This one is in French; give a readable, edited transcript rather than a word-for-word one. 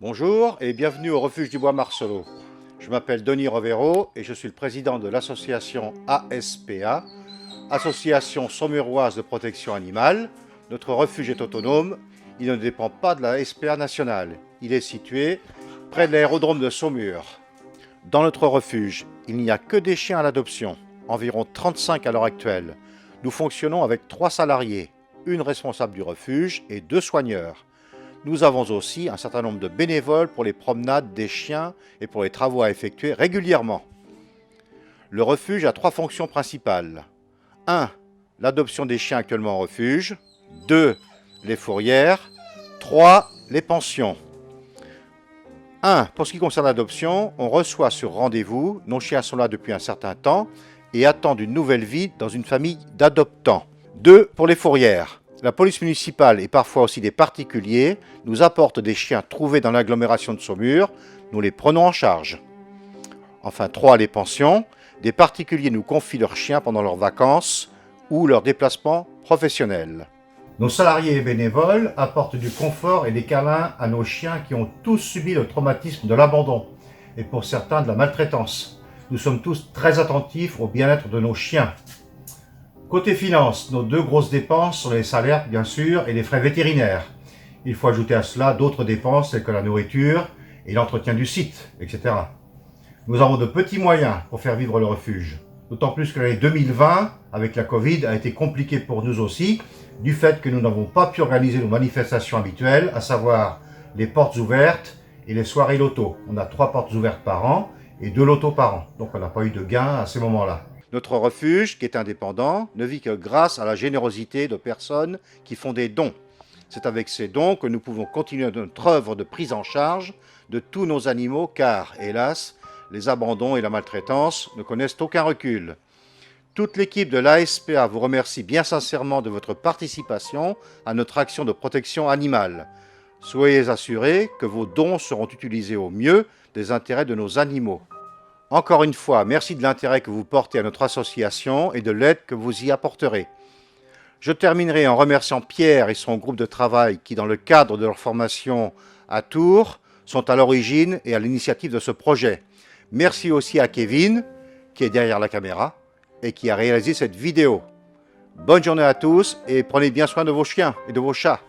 Bonjour et bienvenue au refuge du Bois Marcelot. Je m'appelle Denis Rovero et je suis le président de l'association ASPA, Association Saumuroise de Protection Animale. Notre refuge est autonome, il ne dépend pas de la SPA nationale. Il est situé près de l'aérodrome de Saumur. Dans notre refuge, il n'y a que des chiens à l'adoption, environ 35 à l'heure actuelle. Nous fonctionnons avec 3 salariés, une responsable du refuge et 2 soigneurs. Nous avons aussi un certain nombre de bénévoles pour les promenades des chiens et pour les travaux à effectuer régulièrement. Le refuge a 3 fonctions principales. 1. L'adoption des chiens actuellement en refuge. 2. Les fourrières. 3. Les pensions. 1. Pour ce qui concerne l'adoption, on reçoit sur rendez-vous. Nos chiens sont là depuis un certain temps et attendent une nouvelle vie dans une famille d'adoptants. 2. Pour les fourrières. La police municipale et parfois aussi des particuliers nous apportent des chiens trouvés dans l'agglomération de Saumur. Nous les prenons en charge. Enfin, 3. Les pensions. Des particuliers nous confient leurs chiens pendant leurs vacances ou leurs déplacements professionnels. Nos salariés et bénévoles apportent du confort et des câlins à nos chiens qui ont tous subi le traumatisme de l'abandon et pour certains de la maltraitance. Nous sommes tous très attentifs au bien-être de nos chiens. Côté finances, nos 2 grosses dépenses sont les salaires bien sûr et les frais vétérinaires. Il faut ajouter à cela d'autres dépenses telles que la nourriture et l'entretien du site, etc. Nous avons de petits moyens pour faire vivre le refuge. D'autant plus que l'année 2020, avec la Covid, a été compliquée pour nous aussi, du fait que nous n'avons pas pu organiser nos manifestations habituelles, à savoir les portes ouvertes et les soirées loto. On a 3 portes ouvertes par an et 2 lotos par an, donc on n'a pas eu de gain à ces moments-là. Notre refuge, qui est indépendant, ne vit que grâce à la générosité de personnes qui font des dons. C'est avec ces dons que nous pouvons continuer notre œuvre de prise en charge de tous nos animaux, car, hélas, les abandons et la maltraitance ne connaissent aucun recul. Toute l'équipe de l'ASPA vous remercie bien sincèrement de votre participation à notre action de protection animale. Soyez assurés que vos dons seront utilisés au mieux des intérêts de nos animaux. Encore une fois, merci de l'intérêt que vous portez à notre association et de l'aide que vous y apporterez. Je terminerai en remerciant Pierre et son groupe de travail qui, dans le cadre de leur formation à Tours, sont à l'origine et à l'initiative de ce projet. Merci aussi à Kevin, qui est derrière la caméra et qui a réalisé cette vidéo. Bonne journée à tous et prenez bien soin de vos chiens et de vos chats.